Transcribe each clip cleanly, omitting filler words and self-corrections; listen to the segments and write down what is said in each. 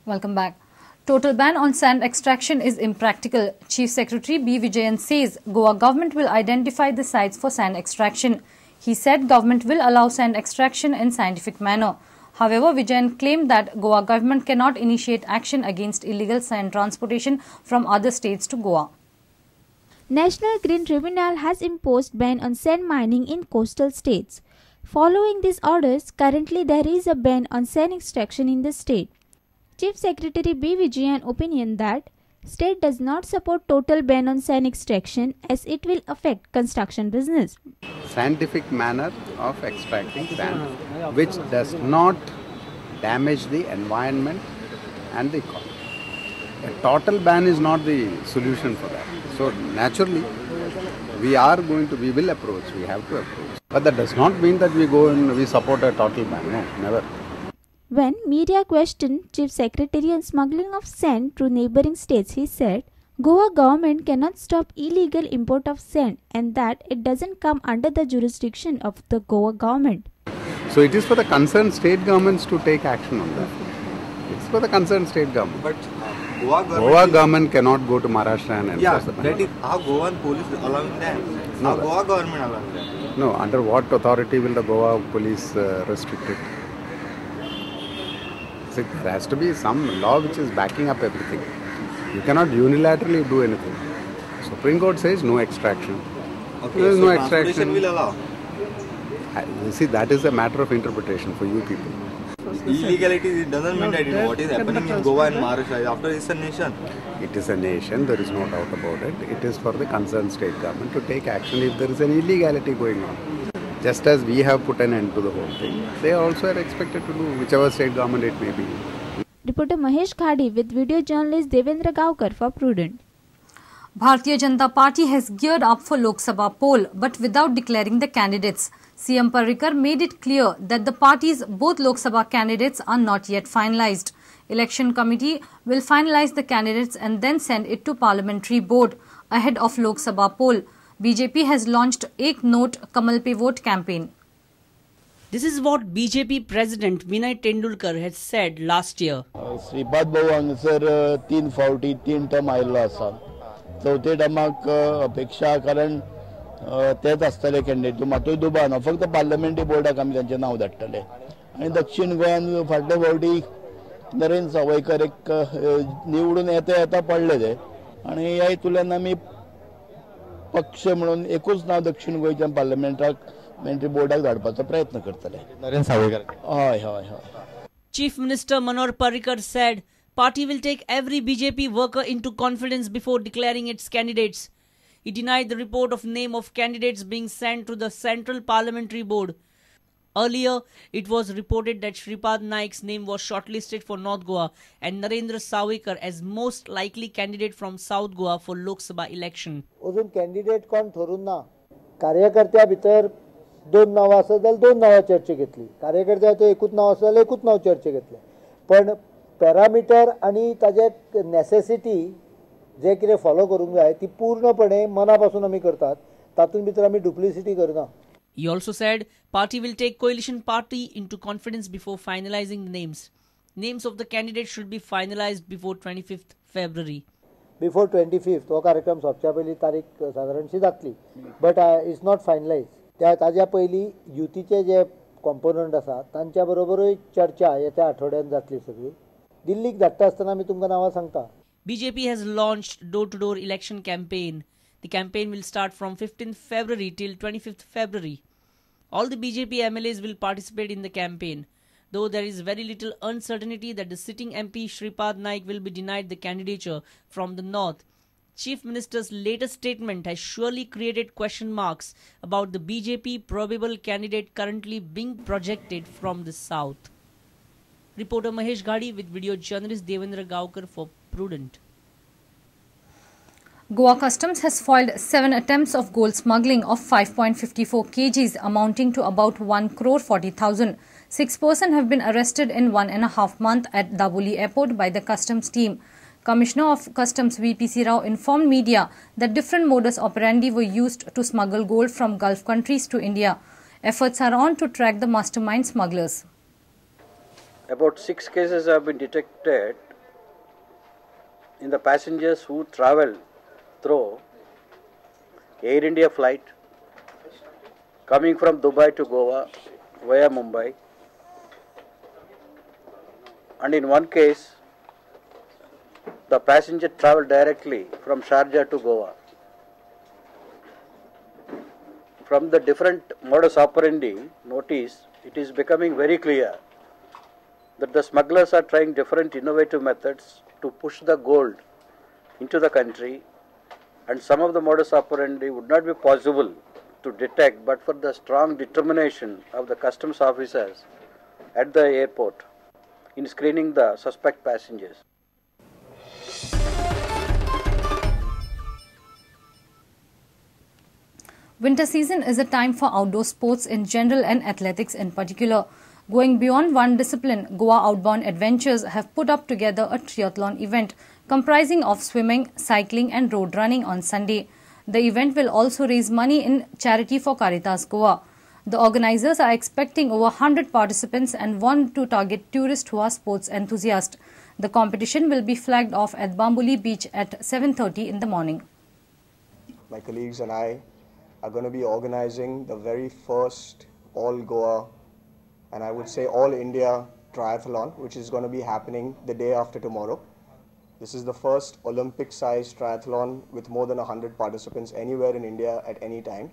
Welcome back. Total ban on sand extraction is impractical. Chief Secretary B. Vijayan says Goa government will identify the sites for sand extraction. He said government will allow sand extraction in scientific manner. However, Vijayan claimed that Goa government cannot initiate action against illegal sand transportation from other states to Goa. National Green Tribunal has imposed ban on sand mining in coastal states. Following these orders, currently there is a ban on sand extraction in the state. Chief Secretary B. Vijayan opinion that state does not support total ban on sand extraction as it will affect construction business. Scientific manner of extracting sand which does not damage the environment and the economy. A total ban is not the solution for that. So naturally we will approach, we have to approach. But that does not mean that we support a total ban, no, never. When media questioned Chief Secretary on smuggling of sand through neighboring states, he said, Goa government cannot stop illegal import of sand and that it doesn't come under the jurisdiction of the Goa government. So it is for the concerned state governments to take action on that. It's for the concerned state government. But Goa government cannot go to Maharashtra and enforce the ban. That is how Goan police allowing that. No, how Goa government allowing that. No, under what authority will the Goa police restrict it? So there has to be some law which is backing up everything. You cannot unilaterally do anything. Supreme Court says no extraction. Okay, there is so no extraction. Will allow. You see, that is a matter of interpretation for you people. Illegality doesn't mean that what is happening in Goa and Maharashtra. After it's a nation. It is a nation, there is no doubt about it. It is for the concerned state government to take action if there is an illegality going on. Just as we have put an end to the whole thing, they also are expected to do, whichever state government it may be. Reporter Mahesh Khadi with video journalist Devendra Gaukar for Prudent. Bharatiya Janata Party has geared up for Lok Sabha poll but without declaring the candidates. CM Parrikar made it clear that the party's both Lok Sabha candidates are not yet finalized. Election committee will finalize the candidates and then send it to parliamentary board ahead of Lok Sabha poll. BJP has launched Ek Note Kamal Pe Vote campaign. This is what BJP President Vinay Tendulkar had said last year. Shripad भाऊ हांगसर 3 फावटी 3 term आयिल्लो आसा. चौथे टर्माक अपेक्षा कारण तेच आसतले कॅन्डिडेट मातूय दुबाव ना फक्त पार्लमेंटरी बोर्डाक आमी तांचें नांव धाडटले आनी दक्षिण गोंयान फाटले फावटी नरेंद्र सावयकर एक निवडून येता पडले ते आनी ह्या हितूंतल्यान आमी पक्ष म्हणून एकूच नांव दक्षिण गोंयच्या पार्लमेंटरी बोर्डाक धाडपाचो प्रयत्न करतले. नरेंद्र सावयकर. हय हय हय. Chief Minister Manohar Parrikar said party will take every BJP worker into confidence before declaring its candidates. He denied the report of name of candidates being sent to the Central Parliamentary Board. Earlier, it was reported that Shripad Naik's name was shortlisted for North Goa and Narendra Savikar as most likely candidate from South Goa for Lok Sabha election. अजून candidate कोण ठरून ना. कार्यकर्त्या भितर 2 नांवां आसत जाल्यार 2 नांवां चर्चे घेतली. कार्यकर्त्याचो एकूच नांव आसत जाल्यार एकूच नांव चर्चे घेतले. पण पॅरामिटर आनी ताजे नेसेसिटी जे कितें फॉलो करूंक जाय ती पूर्णपणे मनापासून आमी करतात. तातूंत भितर आमी डुप्लिसिटी करना. He also said party will take coalition party into confidence before finalizing the names. Names of the candidates should be finalized before 25th February. Before 25th, हो कार्यक्रम सोंपच्या पयलीं तारीख सादारणशी जातली. But it's not finalise. ताज्या पयलीं युतीचे जे component आसा तांच्या बरोबरूय चर्चा येत्या आठवड्यान जातली सगळी. दिल्लीक धाडटा आसतना आमी तुमकां नांवां सांगता. BJP has launched door-to-door election campaign. The campaign will start from 15th February till 25th February. All the BJP MLAs will participate in the campaign, though there is very little uncertainty that the sitting MP Shripad Naik will be denied the candidature from the north. Chief Minister's latest statement has surely created question marks about the BJP probable candidate currently being projected from the south. Reporter Mahesh Ghadi with video journalist Devendra Gaukar for Prudent. Goa Customs has foiled 7 attempts of gold smuggling of 5.54 kgs amounting to about 1,40,00,000. 6 persons have been arrested in 1.5 months at Daboli Airport by the Customs team. Commissioner of Customs VPC Rao informed media that different modus operandi were used to smuggle gold from Gulf countries to India. Efforts are on to track the mastermind smugglers. About 6 cases have been detected in the passengers who travel through Air India flight coming from Dubai to Goa via Mumbai, and in one case the passenger travelled directly from Sharjah to Goa. From the different modus operandi notice, it is becoming very clear that the smugglers are trying different innovative methods to push the gold into the country, and some of the modus operandi would not be possible to detect but for the strong determination of the customs officers at the airport in screening the suspect passengers. Winter season is a time for outdoor sports in general and athletics in particular. Going beyond one discipline, Goa Outbound Adventures have put up together a triathlon event comprising of swimming, cycling and road running on Sunday. The event will also raise money in charity for Caritas Goa. The organizers are expecting over 100 participants and want to target tourists who are sports enthusiasts. The competition will be flagged off at Bambuli Beach at 7:30 in the morning. My colleagues and I are going to be organizing the very first all Goa and I would say all India triathlon, which is going to be happening the day after tomorrow. This is the first Olympic-sized triathlon with more than 100 participants anywhere in India at any time.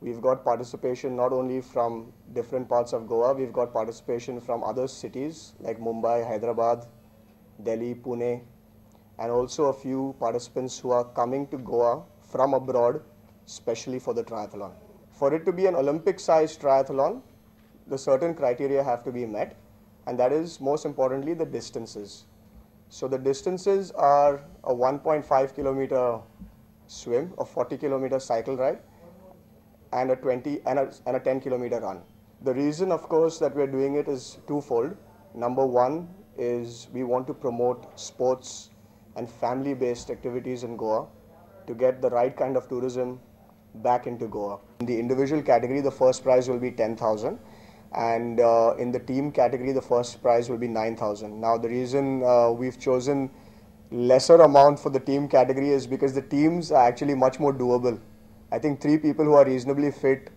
We've got participation not only from different parts of Goa, we've got participation from other cities like Mumbai, Hyderabad, Delhi, Pune, and also a few participants who are coming to Goa from abroad, especially for the triathlon. For it to be an Olympic-sized triathlon, the certain criteria have to be met, and that is most importantly the distances. So the distances are a 1.5 kilometer swim, a 40 kilometer cycle ride, and a 10 kilometer run. The reason, of course, that we're doing it is twofold. Number one is we want to promote sports and family-based activities in Goa to get the right kind of tourism back into Goa. In the individual category, the first prize will be 10,000. And in the team category, the first prize will be 9,000. Now, the reason we've chosen lesser amount for the team category is because the teams are actually much more doable. I think 3 people who are reasonably fit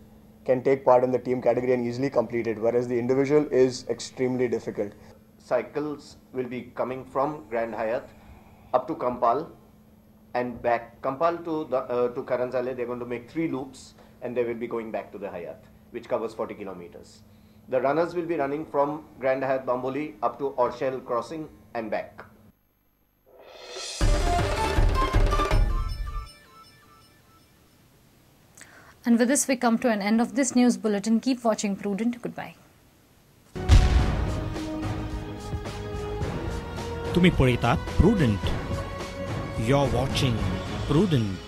can take part in the team category and easily complete it, whereas the individual is extremely difficult. Cycles will be coming from Grand Hyatt up to Kampal and back. Kampal to Karanzale, they're going to make 3 loops and they will be going back to the Hyatt, which covers 40 kilometers. The runners will be running from Grand Hyatt Bamboli up to Orshell Crossing and back. And with this, we come to an end of this news bulletin. Keep watching Prudent. Goodbye. तुम्ही पळयतात Prudent. You're watching Prudent.